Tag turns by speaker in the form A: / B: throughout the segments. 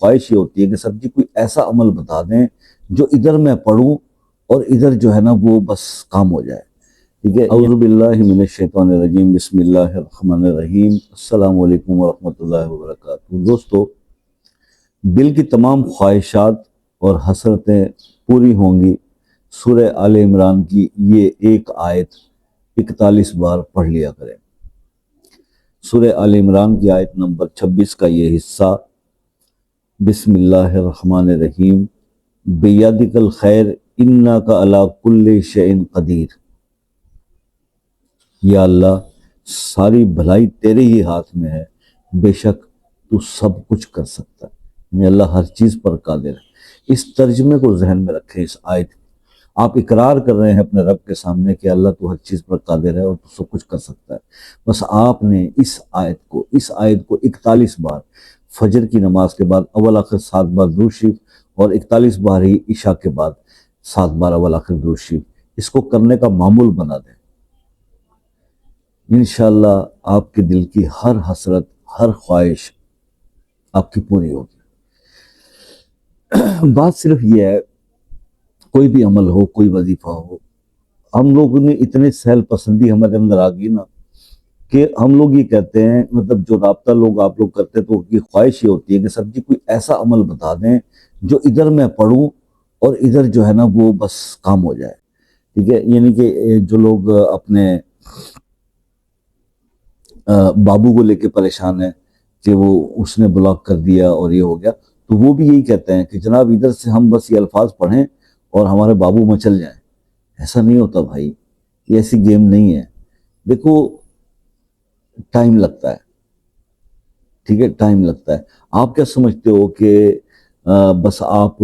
A: خواہش یہ ہوتی ہے کہ سر جی کوئی ایسا عمل بتا دیں جو ادھر میں پڑھوں اور ادھر جو ہے نا وہ بس کام ہو جائے. ٹھیک ہے. اعوذ باللہ من الشیطان الرجیم، بسم اللہ الرحمن الرحیم. السلام علیکم ورحمۃ اللہ وبرکاتہ. دوستو، دل کی تمام خواہشات اور حسرتیں پوری ہوں گی. سورہ آل عمران کی یہ ایک آیت 41 بار پڑھ لیا کریں. سورہ آل عمران کی آیت نمبر 26 کا یہ حصہ، بسم اللہ الرحمن الرحیم، بیدک الخیر انک علی کل شیء قدیر. یا اللہ، ساری بھلائی تیرے ہی ہاتھ میں ہے، بے شک تو سب کچھ کر سکتا ہے. یعنی اللہ ہر چیز پر قادر ہے. اس ترجمے کو ذہن میں رکھیں. اس آیت آپ اقرار کر رہے ہیں اپنے رب کے سامنے کہ اللہ تو ہر چیز پر قادر ہے اور تو سب کچھ کر سکتا ہے. بس آپ نے اس آیت کو 41 بار فجر کی نماز کے بعد اول آخر 7 بار درود شریف، اور 41 بار ہی عشاء کے بعد 7 بار اول آخر درود شریف، اس کو کرنے کا معمول بنا دیں. انشاءاللہ آپ کے دل کی ہر حسرت، ہر خواہش آپ کی پوری ہوگی. بات صرف یہ ہے، کوئی بھی عمل ہو، کوئی وظیفہ ہو، ہم لوگوں نے اتنے سہل پسندی ہمارے اندر آ گئی نا کہ ہم لوگ یہ کہتے ہیں، مطلب جو رابطہ آپ لوگ کرتے تو کی خواہش یہ ہوتی ہے کہ سر جی کوئی ایسا عمل بتا دیں جو ادھر میں پڑھوں اور ادھر جو ہے نا وہ بس کام ہو جائے. ٹھیک ہے. یعنی کہ جو لوگ اپنے بابو کو لے کے پریشان ہیں کہ وہ اس نے بلاک کر دیا اور یہ ہو گیا، تو وہ بھی یہی کہتے ہیں کہ جناب ادھر سے ہم بس یہ الفاظ پڑھیں اور ہمارے بابو مچل جائیں. ایسا نہیں ہوتا بھائی، یہ ایسی گیم نہیں ہے. دیکھو، ٹائم لگتا ہے. ٹھیک ہے، ٹائم لگتا ہے. آپ کیا سمجھتے ہو کہ بس آپ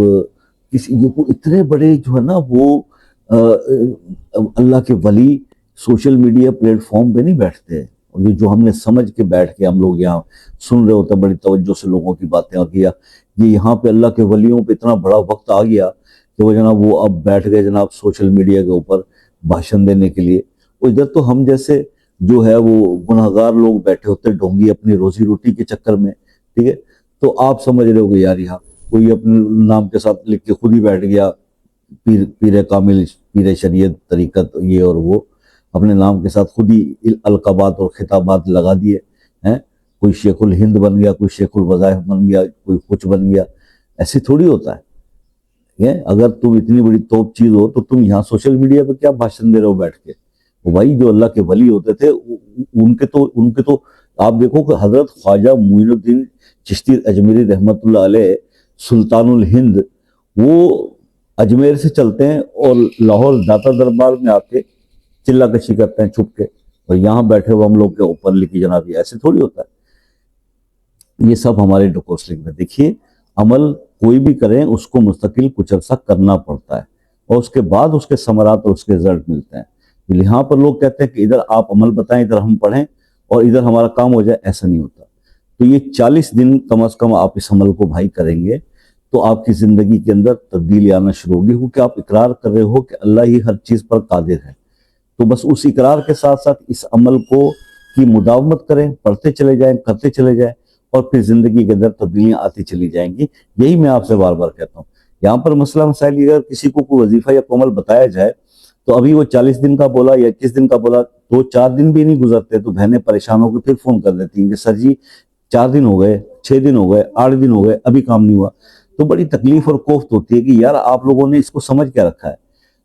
A: اتنے بڑے جو ہے نا وہ اللہ کے ولی سوشل میڈیا پلیٹ فارم پہ نہیں بیٹھتے، اور یہ جو ہم نے سمجھ کے بیٹھ کے ہم لوگ یہاں سن رہے ہوتے ہیں بڑی توجہ سے لوگوں کی باتیں، اور کیا یہ یہاں پہ اللہ کے ولیوں پہ اتنا بڑا وقت آ گیا کہ وہ جناب وہ اب بیٹھ گئے جناب سوشل میڈیا کے اوپر بھاشن دینے کے لیے. اور ادھر تو ہم جیسے جو ہے وہ گناہگار لوگ بیٹھے ہوتے ڈھونگی اپنی روزی روٹی کے چکر میں. ٹھیک ہے. تو آپ سمجھ رہے ہو کہ یار یہاں کوئی اپنے نام کے ساتھ لکھ کے خود ہی بیٹھ گیا، پیر کامل، پیر شریعت، طریقت، یہ اور وہ، اپنے نام کے ساتھ خود ہی القابات اور خطابات لگا دیے ہیں. کوئی شیخ الہند بن گیا، کوئی شیخ الوظائف بن گیا، کوئی کچھ بن گیا. ایسے تھوڑی ہوتا ہے. اگر تم اتنی بڑی توپ چیز ہو تو تم یہاں سوشل میڈیا پہ کیا بھاشن دے رہے ہو بیٹھ کے؟ وہ بھائی جو اللہ کے ولی ہوتے تھے ان کے تو آپ دیکھو کہ حضرت خواجہ معین الدین چشتی اجمیری رحمۃ اللہ علیہ سلطان الہند، وہ اجمیر سے چلتے ہیں اور لاہور داتا دربار میں آ کے چلا کشی کرتے ہیں چھپ کے، اور یہاں بیٹھے ہوئے ہم لوگ کے اوپر لکھی جناب. یہ ایسے تھوڑی ہوتا ہے. یہ سب ہمارے ڈکوسلنگ میں. دیکھیے، عمل کوئی بھی کریں اس کو مستقل کچھ عرصہ کرنا پڑتا ہے، اور اس کے بعد اس کے ثمرات اور اس کے رزلٹ ملتے ہیں. یہاں پر لوگ کہتے ہیں کہ ادھر آپ عمل بتائیں، ادھر ہم پڑھیں اور ادھر ہمارا کام ہو جائے. ایسا نہیں ہوتا. تو یہ 40 دن کم از کم آپ اس عمل کو بھائی کریں گے تو آپ کی زندگی کے اندر تبدیلی آنا شروع ہوگی، کیونکہ آپ اقرار کر رہے ہو کہ اللہ ہی ہر چیز پر قادر ہے. تو بس اس اقرار کے ساتھ ساتھ اس عمل کی مداومت کریں، پڑھتے چلے جائیں، کرتے چلے جائیں، اور پھر زندگی کے اندر تبدیلیاں آتی چلی جائیں گی. یہی میں آپ سے بار بار کہتا ہوں. یہاں پر مسئلہ مسائل، اگر کسی کو کوئی وظیفہ یا کوئی عمل بتایا جائے تو ابھی وہ 40 دن کا بولا یا 21 دن کا بولا، 2-4 دن بھی نہیں گزرتے تو بہنیں پریشان ہو کے پھر فون کر دیتی ہیں کہ سر جی 4 دن ہو گئے، 6 دن ہو گئے، 8 دن ہو گئے، ابھی کام نہیں ہوا. تو بڑی تکلیف اور کوفت ہوتی ہے کہ یار آپ لوگوں نے اس کو سمجھ کیا رکھا ہے.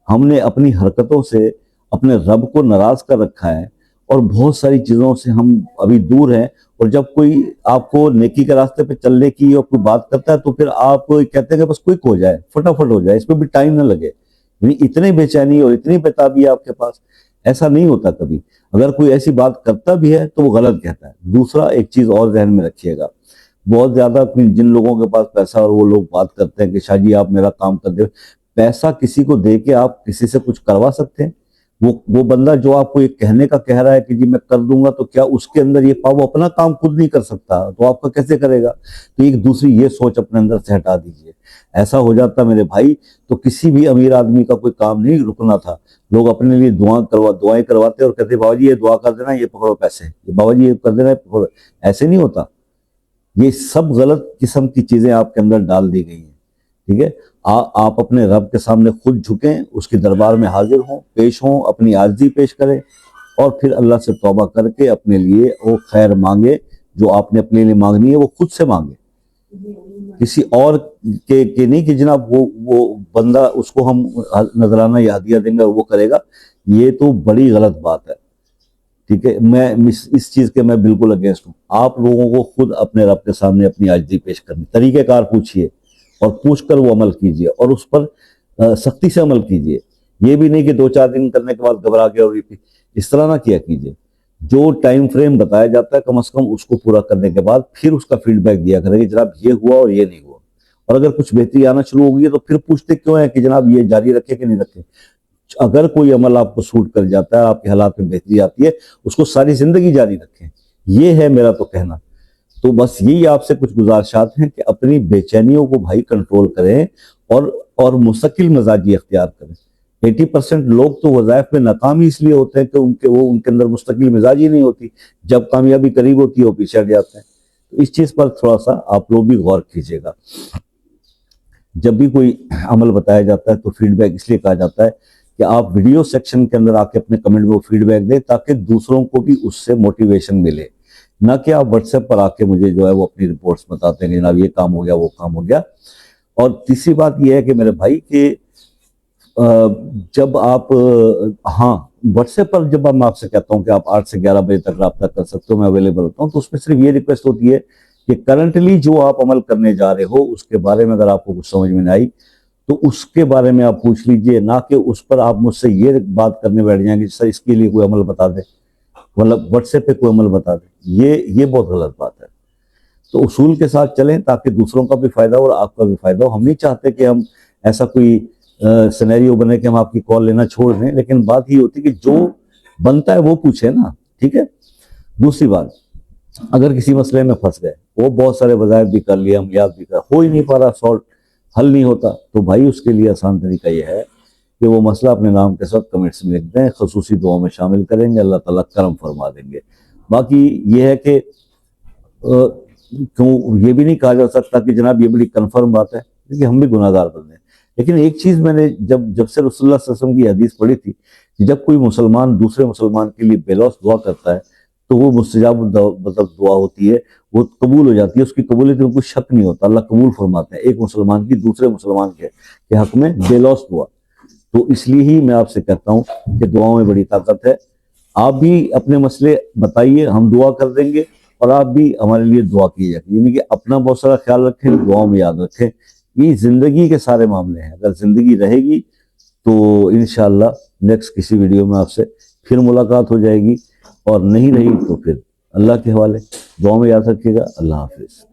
A: ہم نے اپنی حرکتوں سے اپنے رب کو ناراض کر رکھا ہے، اور بہت ساری چیزوں سے ہم ابھی دور ہیں. اور جب کوئی آپ کو نیکی کے راستے پہ چلنے کی اور کوئی بات کرتا ہے تو پھر آپ کہتے ہیں کہ بس کوئک ہو جائے، فٹافٹ ہو جائے، اس پہ بھی ٹائم نہ لگے. یعنی اتنی بے چینی اور اتنی بےتابی ہے آپ کے پاس. ایسا نہیں ہوتا کبھی. اگر کوئی ایسی بات کرتا بھی ہے تو وہ غلط کہتا ہے. دوسرا ایک چیز اور ذہن میں رکھیے گا، بہت زیادہ جن لوگوں کے پاس پیسہ اور وہ لوگ بات کرتے ہیں کہ شاہ جی آپ میرا کام کر دیں. پیسہ کسی کو دے کے آپ کسی سے کچھ کروا سکتے ہیں؟ وہ بندہ جو آپ کو یہ کہنے کا کہہ رہا ہے کہ جی میں کر دوں گا، تو کیا اس کے اندر یہ وہ اپنا کام خود نہیں کر سکتا تو آپ کا کیسے کرے گا؟ تو ایک دوسری یہ سوچ اپنے اندر سے ہٹا دیجئے. ایسا ہو جاتا میرے بھائی تو کسی بھی امیر آدمی کا کوئی کام نہیں رکنا تھا. لوگ اپنے لیے دعائیں کرواتے اور کہتے بابا جی یہ دعا کر دینا، یہ پکڑو پیسے، بابا جی یہ کر دینا، پکڑو. ایسے نہیں ہوتا. یہ سب غلط قسم کی چیزیں آپ کے اندر ڈال دی گئی ہیں، ٹھیک ہے؟ آپ اپنے رب کے سامنے خود جھکیں، اس کے دربار میں حاضر ہوں، پیش ہوں، اپنی عاجزی پیش کریں، اور پھر اللہ سے توبہ کر کے اپنے لیے وہ خیر مانگے جو آپ نے اپنے لیے مانگنی ہے، وہ خود سے مانگے، کسی اور کے نہیں کہ جناب وہ بندہ اس کو ہم نذرانہ یا ہدیہ دیں گے اور وہ کرے گا. یہ تو بڑی غلط بات ہے، ٹھیک ہے؟ میں اس چیز کے میں بالکل اگینسٹ ہوں. آپ لوگوں کو خود اپنے رب کے سامنے اپنی عاجزی پیش کرنی، طریقہ کار پوچھیے اور پوچھ کر وہ عمل کیجیے، اور اس پر سختی سے عمل کیجیے. یہ بھی نہیں کہ 2-4 دن کرنے کے بعد گھبرا کے اور اس طرح نہ کیا کیجیے. جو ٹائم فریم بتایا جاتا ہے کم از کم اس کو پورا کرنے کے بعد پھر اس کا فیڈ بیک دیا کرے کہ جناب یہ ہوا اور یہ نہیں ہوا. اور اگر کچھ بہتری آنا شروع ہو گئی ہے تو پھر پوچھتے کیوں ہیں کہ جناب یہ جاری رکھے کہ نہیں رکھے. اگر کوئی عمل آپ کو سوٹ کر جاتا ہے، آپ کے حالات میں بہتری آتی ہے، اس کو ساری زندگی جاری رکھیں. یہ ہے میرا تو کہنا. تو بس یہی آپ سے کچھ گزارشات ہیں کہ اپنی بے چینیوں کو بھائی کنٹرول کریں اور مستقل مزاجی اختیار کریں. 80% لوگ تو وظائف میں ناکام ہی اس لیے ہوتے ہیں کہ ان کے اندر مستقل مزاجی نہیں ہوتی. جب کامیابی قریب ہوتی ہے وہ پیچھے ہٹ جاتے ہیں. تو اس چیز پر تھوڑا سا آپ لوگ بھی غور کیجیے گا. جب بھی کوئی عمل بتایا جاتا ہے تو فیڈ بیک اس لیے کہا جاتا ہے کہ آپ ویڈیو سیکشن کے اندر آ کے اپنے کمنٹ میں فیڈ بیک دیں تاکہ دوسروں کو بھی اس سے موٹیویشن ملے، نہ کہ آپ واٹس ایپ پر آ کے مجھے جو ہے وہ اپنی رپورٹس بتاتے ہیں کہ جناب یہ کام ہو گیا وہ کام ہو گیا. اور تیسری بات یہ ہے کہ میرے بھائی کہ جب آپ واٹس ایپ پر جب میں آپ سے کہتا ہوں کہ آپ 8 سے 11 بجے تک رابطہ کر سکتے ہو، میں اویلیبل ہوتا ہوں، تو اس میں صرف یہ ریکویسٹ ہوتی ہے کہ کرنٹلی جو آپ عمل کرنے جا رہے ہو اس کے بارے میں اگر آپ کو کچھ سمجھ میں نہ آئی تو اس کے بارے میں آپ پوچھ لیجئے، نہ کہ اس پر آپ مجھ سے یہ بات کرنے بیٹھ جائیں کہ سر اس کے لیے کوئی عمل بتا دیں، مطلب واٹس ایپ پہ کوئی عمل بتا دیں. یہ بہت غلط بات ہے. تو اصول کے ساتھ چلیں تاکہ دوسروں کا بھی فائدہ ہو اور آپ کا بھی فائدہ ہو. ہم نہیں چاہتے کہ ہم ایسا کوئی سینیریو بنے کہ ہم آپ کی کال لینا چھوڑ دیں، لیکن بات یہ ہوتی ہے کہ جو بنتا ہے وہ پوچھیں نا، ٹھیک ہے؟ دوسری بات، اگر کسی مسئلے میں پھنس گئے، وہ بہت سارے وظائف بھی کر لیے، ہم یاد بھی کر، ہو ہی نہیں پا رہا، سالٹ حل نہیں ہوتا، تو بھائی اس کے لیے آسان طریقہ یہ ہے کہ وہ مسئلہ اپنے نام کے ساتھ کمنٹس میں لکھ دیں، خصوصی دعاؤں میں شامل کریں گے، اللہ تعالیٰ کرم فرما دیں گے. باقی یہ ہے کہ کیوں یہ بھی نہیں کہا جا سکتا کہ جناب یہ بڑی کنفرم بات ہے، کیونکہ ہم بھی گناہ گار بندے ہیں. لیکن ایک چیز میں نے جب سے رسول اللہ صلی اللہ علیہ وسلم کی حدیث پڑھی تھی کہ جب کوئی مسلمان دوسرے مسلمان کے لیے بے لوث دعا کرتا ہے تو وہ مستجاب مطلب دعا ہوتی ہے، وہ قبول ہو جاتی ہے، اس کی قبولیت میں کوئی شک نہیں ہوتا، اللہ قبول فرماتے ہیں ایک مسلمان کی دوسرے مسلمان کے حق میں بے لوث دعا. تو اس لیے ہی میں آپ سے کہتا ہوں کہ دعاؤں میں بڑی طاقت ہے. آپ بھی اپنے مسئلے بتائیے، ہم دعا کر دیں گے، اور آپ بھی ہمارے لیے دعا کیجیے. یعنی کہ اپنا بہت سارا خیال رکھیں، دعاؤں میں یاد رکھیں. یہ زندگی کے سارے معاملے ہیں. اگر زندگی رہے گی تو انشاءاللہ نیکسٹ کسی ویڈیو میں آپ سے پھر ملاقات ہو جائے گی، اور نہیں رہی تو پھر اللہ کے حوالے. دعاؤں میں یاد رکھیے گا. اللہ حافظ.